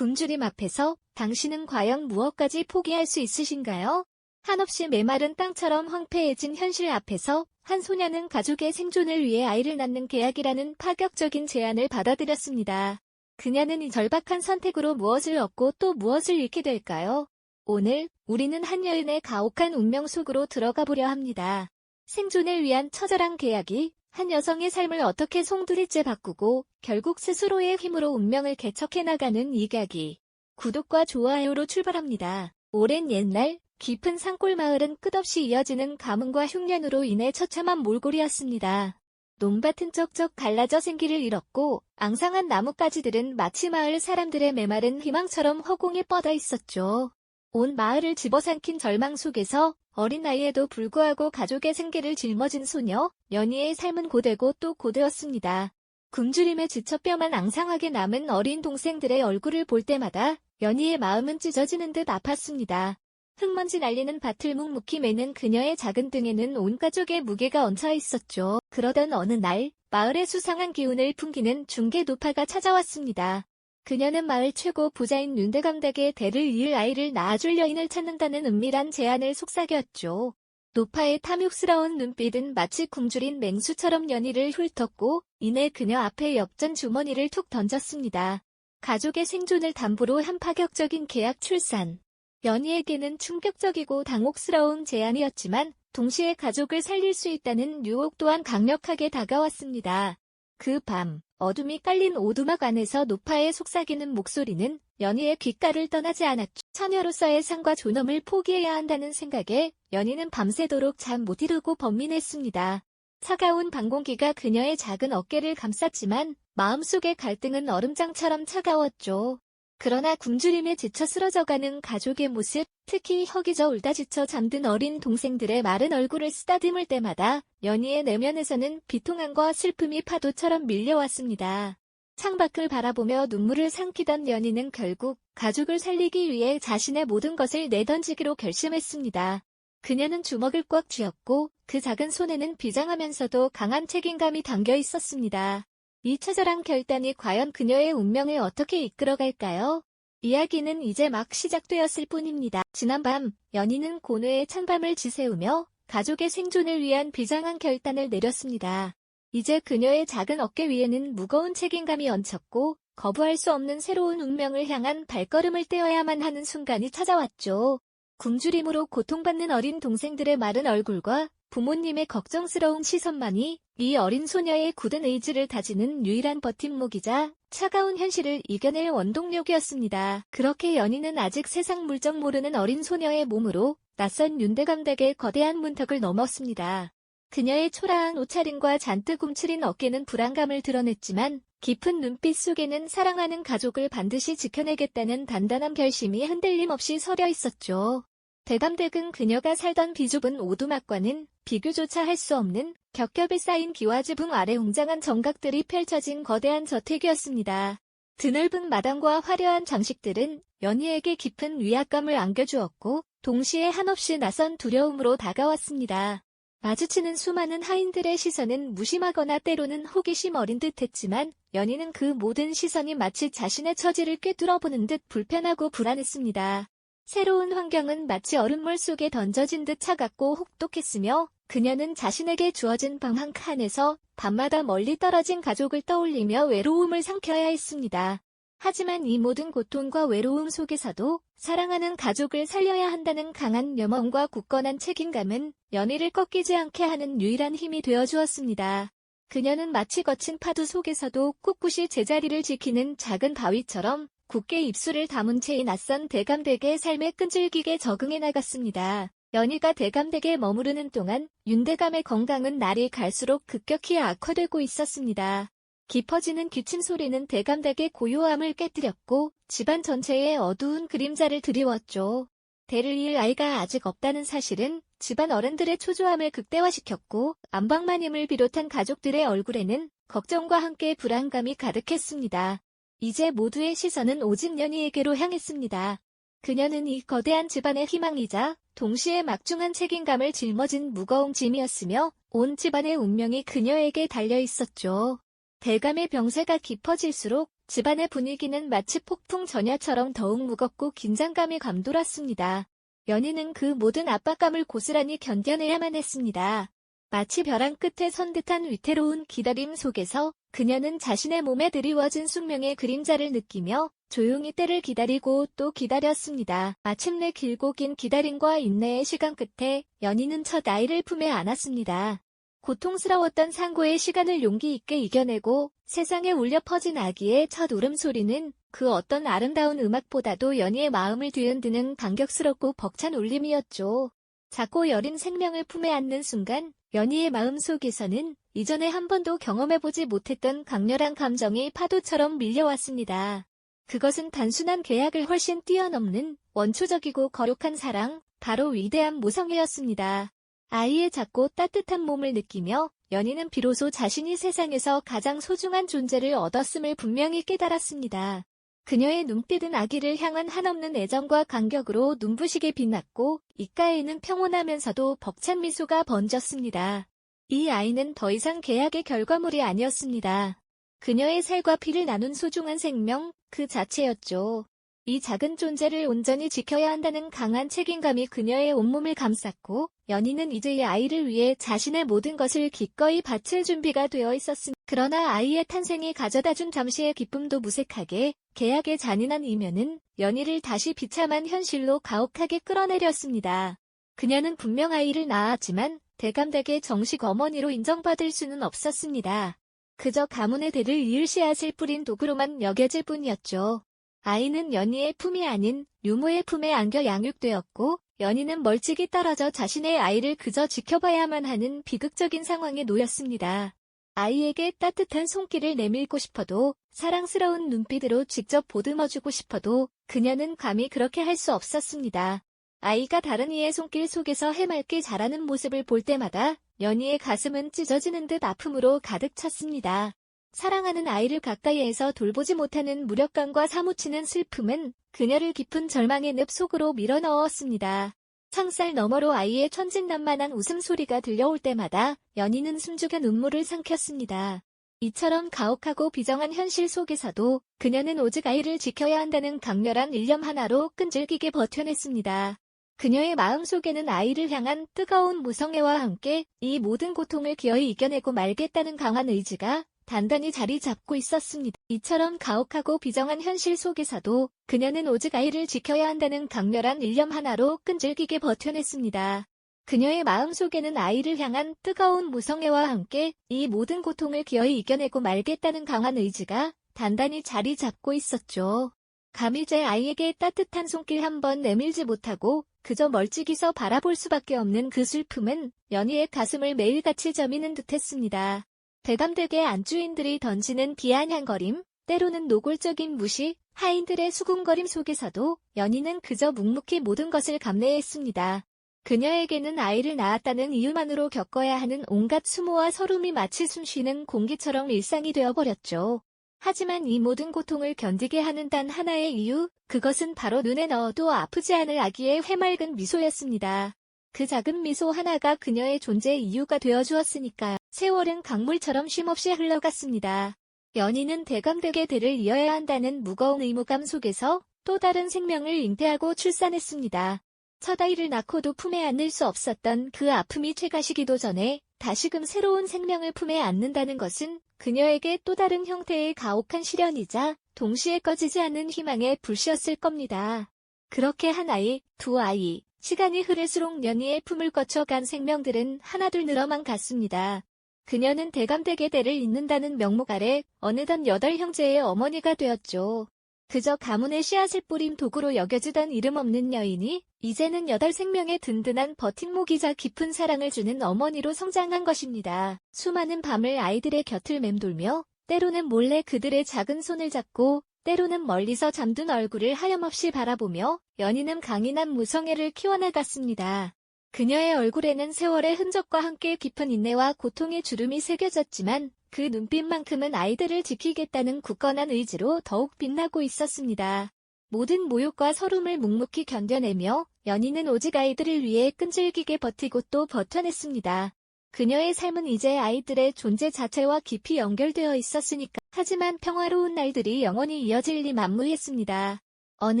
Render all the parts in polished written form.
굶주림 앞에서 당신은 과연 무엇까지 포기할 수 있으신가요? 한없이 메마른 땅처럼 황폐해진 현실 앞에서 한 소녀는 가족의 생존을 위해 아이를 낳는 계약이라는 파격적인 제안을 받아들였습니다. 그녀는 이 절박한 선택으로 무엇을 얻고 또 무엇을 잃게 될까요? 오늘 우리는 한 여인의 가혹한 운명 속으로 들어가 보려 합니다. 생존을 위한 처절한 계약이 한 여성의 삶을 어떻게 송두리째 바꾸고 결국 스스로의 힘으로 운명을 개척해 나가는 이야기. 구독과 좋아요로 출발합니다. 오랜 옛날 깊은 산골 마을은 끝없이 이어지는 가뭄과 흉년으로 인해 처참한 몰골이었습니다. 논밭은 쩍쩍 갈라져 생기를 잃었고 앙상한 나뭇가지들은 마치 마을 사람들의 메마른 희망처럼 허공에 뻗어 있었죠. 온 마을을 집어삼킨 절망 속에서 어린 나이에도 불구하고 가족의 생계를 짊어진 소녀, 연희의 삶은 고되고 또 고되었습니다. 굶주림에 지쳐 뼈만 앙상하게 남은 어린 동생들의 얼굴을 볼 때마다 연희의 마음은 찢어지는 듯 아팠습니다. 흙먼지 날리는 밭을 묵묵히 매는 그녀의 작은 등에는 온 가족의 무게가 얹혀 있었죠. 그러던 어느 날, 마을의 수상한 기운을 풍기는 중개 노파가 찾아왔습니다. 그녀는 마을 최고 부자인 윤대감댁의 대를 이을 아이를 낳아줄 여인을 찾는다는 은밀한 제안을 속삭였죠. 노파의 탐욕스러운 눈빛은 마치 굶주린 맹수처럼 연희를 훑었고 이내 그녀 앞에 엽전 주머니를 툭 던졌습니다. 가족의 생존을 담보로 한 파격적인 계약 출산. 연희에게는 충격적이고 당혹스러운 제안이었지만 동시에 가족을 살릴 수 있다는 유혹 또한 강력하게 다가왔습니다. 그 밤, 어둠이 깔린 오두막 안에서 노파의 속삭이는 목소리는 연희의 귓가를 떠나지 않았죠. 처녀로서의 상과 존엄을 포기해야 한다는 생각에 연희는 밤새도록 잠 못 이루고 번민했습니다. 차가운 밤 공기가 그녀의 작은 어깨를 감쌌지만 마음속의 갈등은 얼음장처럼 차가웠죠. 그러나 굶주림에 지쳐 쓰러져가는 가족의 모습, 특히 허기져 울다 지쳐 잠든 어린 동생들의 마른 얼굴을 쓰다듬을 때마다 연희의 내면에서는 비통함과 슬픔이 파도처럼 밀려왔습니다. 창밖을 바라보며 눈물을 삼키던 연희는 결국 가족을 살리기 위해 자신의 모든 것을 내던지기로 결심했습니다. 그녀는 주먹을 꽉 쥐었고 그 작은 손에는 비장하면서도 강한 책임감이 담겨 있었습니다. 이 처절한 결단이 과연 그녀의 운명을 어떻게 이끌어갈까요? 이야기는 이제 막 시작되었을 뿐입니다. 지난밤, 연희는 고뇌의 찬밤을 지새우며 가족의 생존을 위한 비장한 결단을 내렸습니다. 이제 그녀의 작은 어깨 위에는 무거운 책임감이 얹혔고 거부할 수 없는 새로운 운명을 향한 발걸음을 떼어야만 하는 순간이 찾아왔죠. 굶주림으로 고통받는 어린 동생들의 마른 얼굴과 부모님의 걱정스러운 시선만이 이 어린 소녀의 굳은 의지를 다지는 유일한 버팀목이자 차가운 현실을 이겨낼 원동력이었습니다. 그렇게 연희는 아직 세상 물정 모르는 어린 소녀의 몸으로 낯선 윤대감댁의 거대한 문턱을 넘었습니다. 그녀의 초라한 옷차림과 잔뜩 움츠린 어깨는 불안감을 드러냈지만 깊은 눈빛 속에는 사랑하는 가족을 반드시 지켜내겠다는 단단한 결심이 흔들림 없이 서려 있었죠. 대감댁은 그녀가 살던 비좁은 오두막과는 비교조차 할 수 없는 겹겹이 쌓인 기와지붕 아래 웅장한 정각들이 펼쳐진 거대한 저택이었습니다. 드넓은 마당과 화려한 장식들은 연희에게 깊은 위압감을 안겨주었고 동시에 한없이 낯선 두려움으로 다가왔습니다. 마주치는 수많은 하인들의 시선은 무심하거나 때로는 호기심 어린 듯했지만 연희는 그 모든 시선이 마치 자신의 처지를 꿰뚫어보는 듯 불편하고 불안했습니다. 새로운 환경은 마치 얼음물 속에 던져진 듯 차갑고 혹독했으며 그녀는 자신에게 주어진 방 한 칸에서 밤마다 멀리 떨어진 가족을 떠올리며 외로움을 삼켜야 했습니다. 하지만 이 모든 고통과 외로움 속에서도 사랑하는 가족을 살려야 한다는 강한 염원과 굳건한 책임감은 연희를 꺾이지 않게 하는 유일한 힘이 되어주었습니다. 그녀는 마치 거친 파도 속에서도 꿋꿋이 제자리를 지키는 작은 바위처럼 굳게 입술을 다문 채 이 낯선 대감댁의 삶에 끈질기게 적응해 나갔습니다. 연희가 대감댁에 머무르는 동안 윤대감의 건강은 날이 갈수록 급격히 악화되고 있었습니다. 깊어지는 기침 소리는 대감댁의 고요함을 깨뜨렸고 집안 전체에 어두운 그림자를 드리웠죠. 대를 이을 아이가 아직 없다는 사실은 집안 어른들의 초조함을 극대화시켰고 안방마님을 비롯한 가족들의 얼굴에는 걱정과 함께 불안감이 가득했습니다. 이제 모두의 시선은 오직 연희에게로 향했습니다. 그녀는 이 거대한 집안의 희망이자 동시에 막중한 책임감을 짊어진 무거운 짐이었으며 온 집안의 운명이 그녀에게 달려 있었죠. 대감의 병세가 깊어질수록 집안의 분위기는 마치 폭풍 전야처럼 더욱 무겁고 긴장감이 감돌았습니다. 연희는 그 모든 압박감을 고스란히 견뎌내야만 했습니다. 마치 벼랑 끝에 선 듯한 위태로운 기다림 속에서 그녀는 자신의 몸에 드리워진 숙명의 그림자를 느끼며 조용히 때를 기다리고 또 기다렸습니다. 마침내 길고 긴 기다림과 인내의 시간 끝에 연희는 첫 아이를 품에 안았습니다. 고통스러웠던 상고의 시간을 용기 있게 이겨내고 세상에 울려 퍼진 아기의 첫 울음소리는 그 어떤 아름다운 음악보다도 연희의 마음을 뒤흔드는 감격스럽고 벅찬 울림이었죠. 작고 여린 생명을 품에 안는 순간 연희의 마음속에서는 이전에 한 번도 경험해보지 못했던 강렬한 감정이 파도처럼 밀려왔습니다. 그것은 단순한 계약을 훨씬 뛰어넘는 원초적이고 거룩한 사랑, 바로 위대한 모성애였습니다. 아이의 작고 따뜻한 몸을 느끼며 연희는 비로소 자신이 세상에서 가장 소중한 존재를 얻었음을 분명히 깨달았습니다. 그녀의 눈빛은 아기를 향한 한없는 애정과 감격으로 눈부시게 빛났고 입가에는 평온하면서도 벅찬 미소가 번졌습니다. 이 아이는 더 이상 계약의 결과물이 아니었습니다. 그녀의 살과 피를 나눈 소중한 생명 그 자체였죠. 이 작은 존재를 온전히 지켜야 한다는 강한 책임감이 그녀의 온몸을 감쌌고 연희는 이제 이 아이를 위해 자신의 모든 것을 기꺼이 바칠 준비가 되어 있었습니다. 그러나 아이의 탄생이 가져다준 잠시의 기쁨도 무색하게 계약의 잔인한 이면은 연희를 다시 비참한 현실로 가혹하게 끌어내렸습니다. 그녀는 분명 아이를 낳았지만 대감댁의 정식 어머니로 인정받을 수는 없었습니다. 그저 가문의 대를 이을 씨앗을 뿌린 도구로만 여겨질 뿐이었죠. 아이는 연희의 품이 아닌 유모의 품에 안겨 양육되었고 연희는 멀찍이 떨어져 자신의 아이를 그저 지켜봐야만 하는 비극적인 상황에 놓였습니다. 아이에게 따뜻한 손길을 내밀고 싶어도 사랑스러운 눈빛으로 직접 보듬어주고 싶어도 그녀는 감히 그렇게 할 수 없었습니다. 아이가 다른 이의 손길 속에서 해맑게 자라는 모습을 볼 때마다 연희의 가슴은 찢어지는 듯 아픔으로 가득 찼습니다. 사랑하는 아이를 가까이에서 돌보지 못하는 무력감과 사무치는 슬픔은 그녀를 깊은 절망의 늪 속으로 밀어넣었습니다. 창살 너머로 아이의 천진난만한 웃음소리가 들려올 때마다 연희는 숨죽여 눈물을 삼켰습니다. 이처럼 가혹하고 비정한 현실 속에서도 그녀는 오직 아이를 지켜야 한다는 강렬한 일념 하나로 끈질기게 버텨냈습니다. 그녀의 마음속에는 아이를 향한 뜨거운 모성애와 함께 이 모든 고통을 기어이 이겨내고 말겠다는 강한 의지가 단단히 자리 잡고 있었습니다. 이처럼 가혹하고 비정한 현실 속에서도 그녀는 오직 아이를 지켜야 한다는 강렬한 일념 하나로 끈질기게 버텨냈습니다. 그녀의 마음속에는 아이를 향한 뜨거운 모성애와 함께 이 모든 고통을 기어이 이겨내고 말겠다는 강한 의지가 단단히 자리 잡고 있었죠. 감히 제 아이에게 따뜻한 손길 한 번 내밀지 못하고 그저 멀찍이서 바라볼 수밖에 없는 그 슬픔은 연희의 가슴을 매일같이 저미는 듯했습니다. 대감댁의 안주인들이 던지는 비아냥거림, 때로는 노골적인 무시, 하인들의 수군거림 속에서도 연희는 그저 묵묵히 모든 것을 감내했습니다. 그녀에게는 아이를 낳았다는 이유만으로 겪어야 하는 온갖 수모와 서름이 마치 숨쉬는 공기처럼 일상이 되어버렸죠. 하지만 이 모든 고통을 견디게 하는 단 하나의 이유, 그것은 바로 눈에 넣어도 아프지 않을 아기의 해맑은 미소였습니다. 그 작은 미소 하나가 그녀의 존재의 이유가 되어주었으니까요. 세월은 강물처럼 쉼없이 흘러갔습니다. 연희는 대감댁의 대를 이어야 한다는 무거운 의무감 속에서 또 다른 생명을 잉태하고 출산했습니다. 첫 아이를 낳고도 품에 안을 수 없었던 그 아픔이 퇴가시기도 전에 다시금 새로운 생명을 품에 안는다는 것은 그녀에게 또 다른 형태의 가혹한 시련이자 동시에 꺼지지 않는 희망의 불씨였을 겁니다. 그렇게 한 아이, 두 아이, 시간이 흐를수록 연희의 품을 거쳐간 생명들은 하나둘 늘어만 갔습니다. 그녀는 대감댁의 대를 잇는다는 명목 아래 어느덧 8형제의 어머니가 되었죠. 그저 가문의 씨앗을 뿌린 도구로 여겨지던 이름 없는 여인이 이제는 8생명의 든든한 버팀목이자 깊은 사랑을 주는 어머니로 성장한 것입니다. 수많은 밤을 아이들의 곁을 맴돌며 때로는 몰래 그들의 작은 손을 잡고 때로는 멀리서 잠든 얼굴을 하염없이 바라보며 연희는 강인한 무성애를 키워나갔습니다. 그녀의 얼굴에는 세월의 흔적과 함께 깊은 인내와 고통의 주름이 새겨졌지만 그 눈빛만큼은 아이들을 지키겠다는 굳건한 의지로 더욱 빛나고 있었습니다. 모든 모욕과 서름을 묵묵히 견뎌내며 연희는 오직 아이들을 위해 끈질기게 버티고 또 버텨냈습니다. 그녀의 삶은 이제 아이들의 존재 자체와 깊이 연결되어 있었으니까. 하지만 평화로운 날들이 영원히 이어질 리 만무했습니다. 어느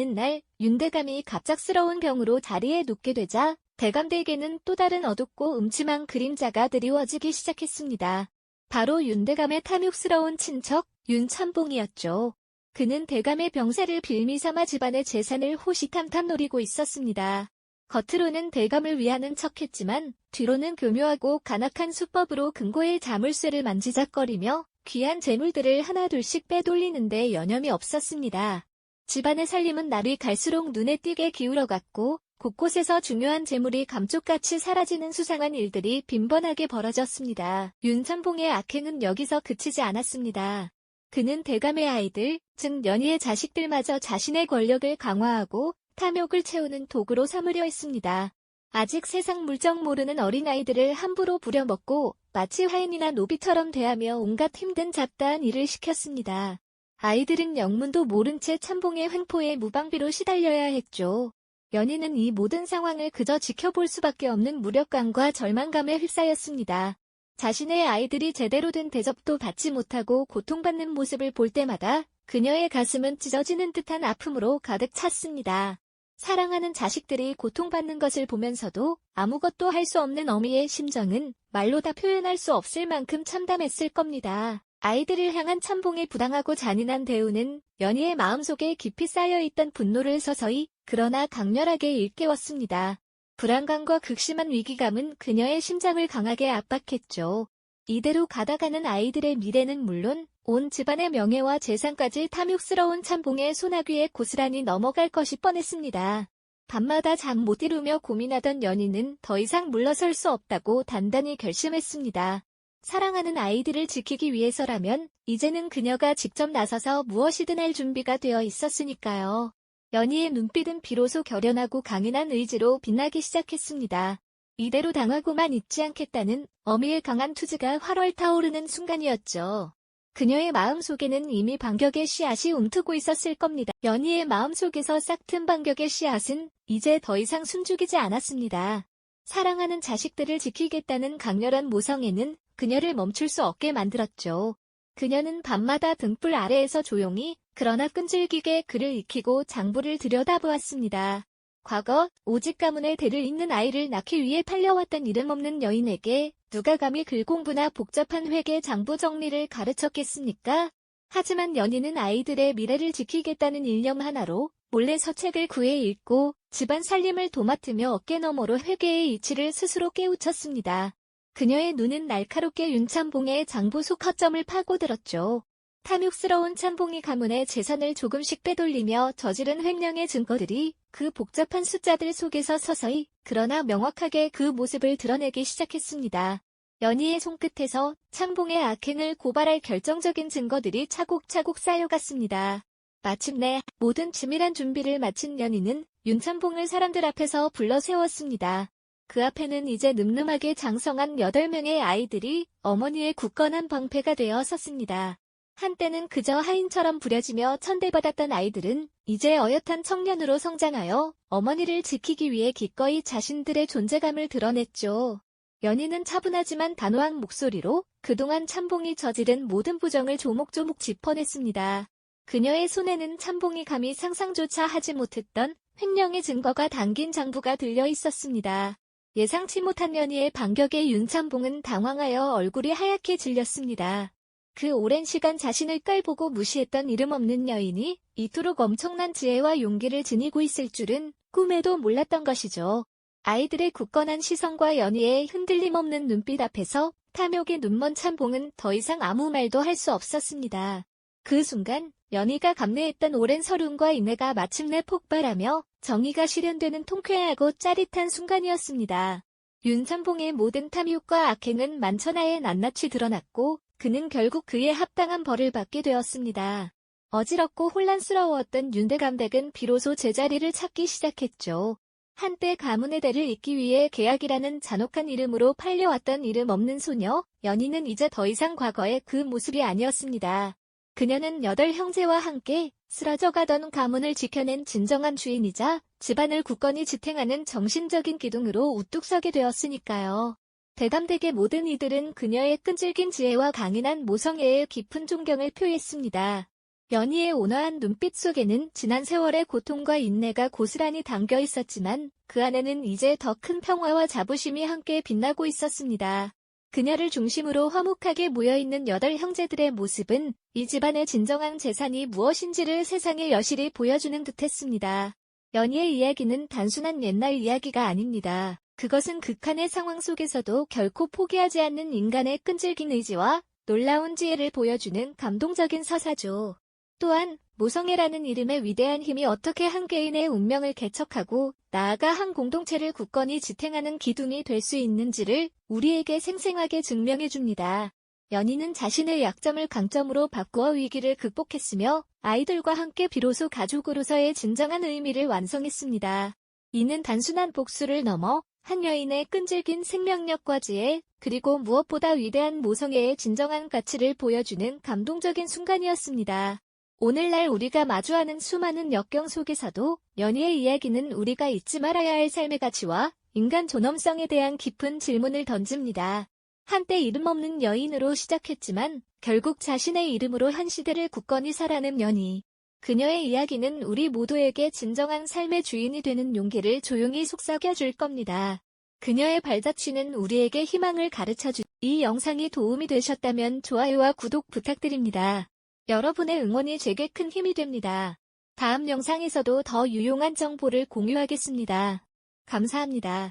날 윤대감이 갑작스러운 병으로 자리에 눕게 되자 대감대에게는 또 다른 어둡고 음침한 그림자가 드리워지기 시작했습니다. 바로 윤대감의 탐욕스러운 친척 윤참봉이었죠. 그는 대감의 병세를 빌미삼아 집안의 재산을 호시탐탐 노리고 있었습니다. 겉으로는 대감을 위하는 척했지만 뒤로는 교묘하고 간악한 수법으로 금고의 자물쇠를 만지작거리며 귀한 재물들을 하나둘씩 빼돌리는데 여념이 없었습니다. 집안의 살림은 날이 갈수록 눈에 띄게 기울어갔고 곳곳에서 중요한 재물이 감쪽같이 사라지는 수상한 일들이 빈번하게 벌어졌습니다. 윤참봉의 악행은 여기서 그치지 않았습니다. 그는 대감의 아이들, 즉 연희의 자식들마저 자신의 권력을 강화하고 탐욕을 채우는 도구로 삼으려 했습니다. 아직 세상 물정 모르는 어린아이들을 함부로 부려먹고 마치 화인이나 노비처럼 대하며 온갖 힘든 잡다한 일을 시켰습니다. 아이들은 영문도 모른 채 참봉의 횡포에 무방비로 시달려야 했죠. 연희는 이 모든 상황을 그저 지켜볼 수밖에 없는 무력감과 절망감에 휩싸였습니다. 자신의 아이들이 제대로 된 대접도 받지 못하고 고통받는 모습을 볼 때마다 그녀의 가슴은 찢어지는 듯한 아픔으로 가득 찼습니다. 사랑하는 자식들이 고통받는 것을 보면서도 아무것도 할 수 없는 어미의 심정은 말로 다 표현할 수 없을 만큼 참담했을 겁니다. 아이들을 향한 참봉의 부당하고 잔인한 대우는 연희의 마음속에 깊이 쌓여있던 분노를 서서히 그러나 강렬하게 일깨웠습니다. 불안감과 극심한 위기감은 그녀의 심장을 강하게 압박했죠. 이대로 가다가는 아이들의 미래는 물론 온 집안의 명예와 재산까지 탐욕스러운 참봉의 소나귀에 고스란히 넘어갈 것이 뻔했습니다. 밤마다 잠 못 이루며 고민하던 연희는 더 이상 물러설 수 없다고 단단히 결심했습니다. 사랑하는 아이들을 지키기 위해서라면 이제는 그녀가 직접 나서서 무엇이든 할 준비가 되어 있었으니까요. 연희의 눈빛은 비로소 결연하고 강인한 의지로 빛나기 시작했습니다. 이대로 당하고만 있지 않겠다는 어미의 강한 투지가 활활 타오르는 순간이었죠. 그녀의 마음속에는 이미 반격의 씨앗이 움트고 있었을 겁니다. 연희의 마음속에서 싹튼 반격의 씨앗은 이제 더 이상 숨죽이지 않았습니다. 사랑하는 자식들을 지키겠다는 강렬한 모성애는 그녀를 멈출 수 없게 만들었죠. 그녀는 밤마다 등불 아래에서 조용히 그러나 끈질기게 글을 익히고 장부를 들여다보았습니다. 과거 오직 가문의 대를 잇는 아이를 낳기 위해 팔려왔던 이름 없는 여인에게 누가 감히 글 공부나 복잡한 회계 장부 정리를 가르쳤겠습니까? 하지만 연희는 아이들의 미래를 지키겠다는 일념 하나로 몰래 서책을 구해 읽고 집안 살림을 도맡으며 어깨너머로 회계의 이치를 스스로 깨우쳤습니다. 그녀의 눈은 날카롭게 윤참봉의 장부 속 허점을 파고들었죠. 탐욕스러운 참봉이 가문의 재산을 조금씩 빼돌리며 저지른 횡령의 증거들이 그 복잡한 숫자들 속에서 서서히 그러나 명확하게 그 모습을 드러내기 시작했습니다. 연희의 손끝에서 참봉의 악행을 고발할 결정적인 증거들이 차곡차곡 쌓여갔습니다. 마침내 모든 치밀한 준비를 마친 연희는 윤참봉을 사람들 앞에서 불러 세웠습니다. 그 앞에는 이제 늠름하게 장성한 8명의 아이들이 어머니의 굳건한 방패가 되어 섰습니다. 한때는 그저 하인처럼 부려지며 천대받았던 아이들은 이제 어엿한 청년으로 성장하여 어머니를 지키기 위해 기꺼이 자신들의 존재감을 드러냈죠. 연희는 차분하지만 단호한 목소리로 그동안 참봉이 저지른 모든 부정을 조목조목 짚어냈습니다. 그녀의 손에는 참봉이 감히 상상조차 하지 못했던 횡령의 증거가 담긴 장부가 들려 있었습니다. 예상치 못한 연희의 반격에 윤참봉은 당황하여 얼굴이 하얗게 질렸습니다. 그 오랜 시간 자신을 깔보고 무시했던 이름 없는 여인이 이토록 엄청난 지혜와 용기를 지니고 있을 줄은 꿈에도 몰랐던 것이죠. 아이들의 굳건한 시선과 연희의 흔들림 없는 눈빛 앞에서 탐욕의 눈먼 참봉은 더 이상 아무 말도 할 수 없었습니다. 그 순간 연희가 감내했던 오랜 서름과 인내가 마침내 폭발하며 정의가 실현되는 통쾌하고 짜릿한 순간이었습니다. 윤참봉의 모든 탐욕과 악행은 만천하에 낱낱이 드러났고 그는 결국 그에 합당한 벌을 받게 되었습니다. 어지럽고 혼란스러웠던 윤대감댁은 비로소 제자리를 찾기 시작했죠. 한때 가문의 대를 잇기 위해 계약이라는 잔혹한 이름으로 팔려왔던 이름 없는 소녀, 연희는 이제 더 이상 과거의 그 모습이 아니었습니다. 그녀는 8형제와 함께 쓰러져가던 가문을 지켜낸 진정한 주인이자 집안을 굳건히 지탱하는 정신적인 기둥으로 우뚝 서게 되었으니까요. 대담되게 모든 이들은 그녀의 끈질긴 지혜와 강인한 모성애에 깊은 존경을 표했습니다. 연희의 온화한 눈빛 속에는 지난 세월의 고통과 인내가 고스란히 담겨 있었지만 그 안에는 이제 더 큰 평화와 자부심이 함께 빛나고 있었습니다. 그녀를 중심으로 화목하게 모여있는 8형제들의 모습은 이 집안의 진정한 재산이 무엇인지를 세상에 여실히 보여주는 듯했습니다. 연희의 이야기는 단순한 옛날 이야기가 아닙니다. 그것은 극한의 상황 속에서도 결코 포기하지 않는 인간의 끈질긴 의지와 놀라운 지혜를 보여주는 감동적인 서사죠. 또한 모성애라는 이름의 위대한 힘이 어떻게 한 개인의 운명을 개척하고 나아가 한 공동체를 굳건히 지탱하는 기둥이 될 수 있는지를 우리에게 생생하게 증명해줍니다. 연희는 자신의 약점을 강점으로 바꾸어 위기를 극복했으며 아이들과 함께 비로소 가족으로서의 진정한 의미를 완성했습니다. 이는 단순한 복수를 넘어 한 여인의 끈질긴 생명력과 지혜, 그리고 무엇보다 위대한 모성애의 진정한 가치를 보여주는 감동적인 순간이었습니다. 오늘날 우리가 마주하는 수많은 역경 속에서도 연희의 이야기는 우리가 잊지 말아야 할 삶의 가치와 인간 존엄성에 대한 깊은 질문을 던집니다. 한때 이름 없는 여인으로 시작했지만 결국 자신의 이름으로 한 시대를 굳건히 살아낸 연희. 그녀의 이야기는 우리 모두에게 진정한 삶의 주인이 되는 용기를 조용히 속삭여줄 겁니다. 그녀의 발자취는 우리에게 희망을 가르쳐주. 이 영상이 도움이 되셨다면 좋아요와 구독 부탁드립니다. 여러분의 응원이 제게 큰 힘이 됩니다. 다음 영상에서도 더 유용한 정보를 공유하겠습니다. 감사합니다.